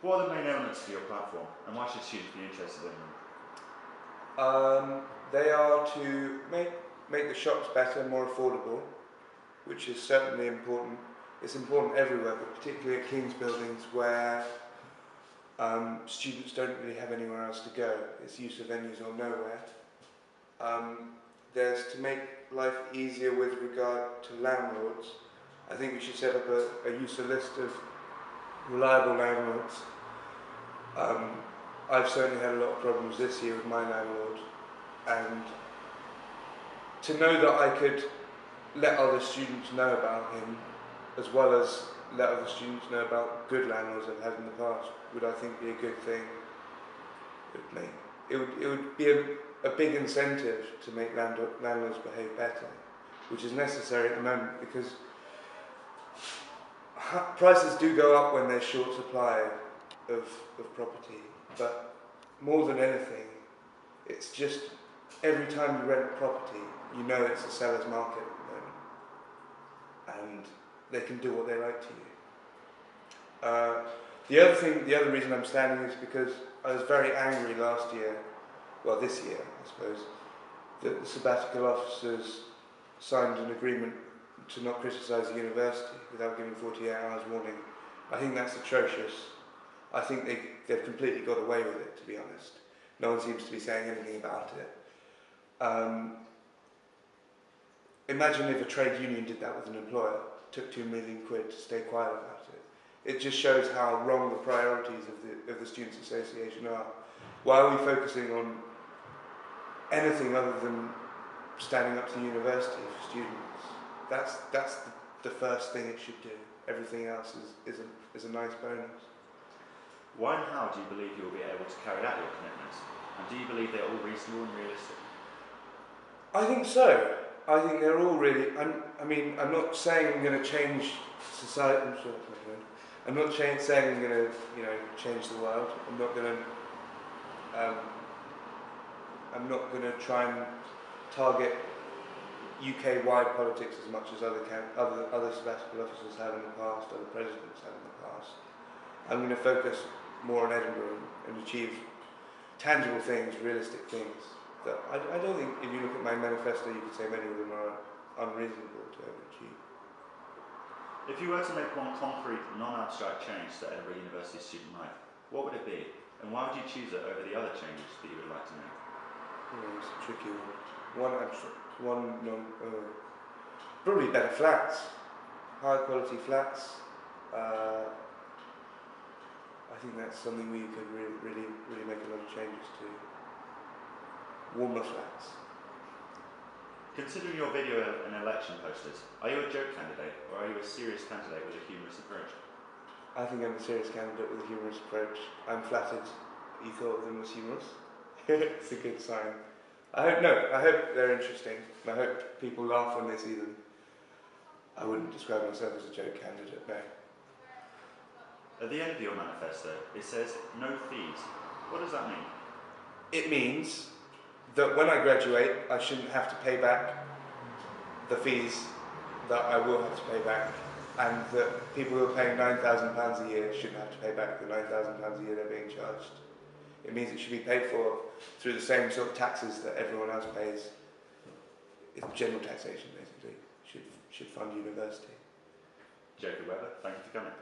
What are the main elements of your platform, and why should students be interested in them? They are to make the shops better, more affordable, which is certainly important. It's important everywhere, but particularly at King's buildings where students don't really have anywhere else to go. It's EUSA venues or nowhere. There's to make life easier with regard to landlords. I think we should set up a EUSA list of reliable landlords. I've certainly had a lot of problems this year with my landlord, and to know that I could let other students know about him, as well as let other students know about good landlords I've had in the past, would I think be a good thing. It would be a big incentive to make landlords behave better, which is necessary at the moment because prices do go up when there's short supply of property, but more than anything, it's just every time you rent a property, you know it's a seller's market at the moment, and they can do what they like to you. The other reason I'm standing is because I was very angry last year, well this year I suppose, that the sabbatical officers signed an agreement to not criticise the university without giving 48 hours warning. I think that's atrocious. I think they've completely got away with it, to be honest. No one seems to be saying anything about it. Imagine if a trade union did that with an employer, took £2 million to stay quiet about it. It just shows how wrong the priorities of the Students' Association are. Why are we focusing on anything other than standing up to the university for students? That's the first thing it should do. Everything else is a nice bonus. Why and how do you believe you will be able to carry out your commitments? And do you believe they are all reasonable and realistic? I think so. I think they're all really. I'm not saying I'm going to change society. I'm not saying I'm going to, change the world. I'm not going to try and target UK-wide politics as much as other sabbatical officers have in the past, other presidents have in the past. I'm going to focus more on Edinburgh and achieve tangible things, realistic things. That I don't think, if you look at my manifesto, you could say many of them are unreasonable to overachieve. If you were to make one concrete, non-abstract change to Edinburgh University student life, what would it be? And why would you choose it over the other changes that you would like to make? It's a tricky one. Probably better flats, high quality flats. I think that's something we could really make a lot of changes to. Warmer flats. Considering your video and election posters, are you a joke candidate or are you a serious candidate with a humorous approach? I think I'm a serious candidate with a humorous approach. I'm flattered you thought of them as humorous. It's a good sign. I hope they're interesting, and I hope people laugh when they see them. I wouldn't describe myself as a joke candidate, no. At the end of your manifesto, it says, no fees. What does that mean? It means that when I graduate, I shouldn't have to pay back the fees that I will have to pay back, and that people who are paying £9,000 a year shouldn't have to pay back the £9,000 a year they're being charged. It means it should be paid for through the same sort of taxes that everyone else pays. It's general taxation, basically. Should fund university. Jacob Webber, thank you for coming.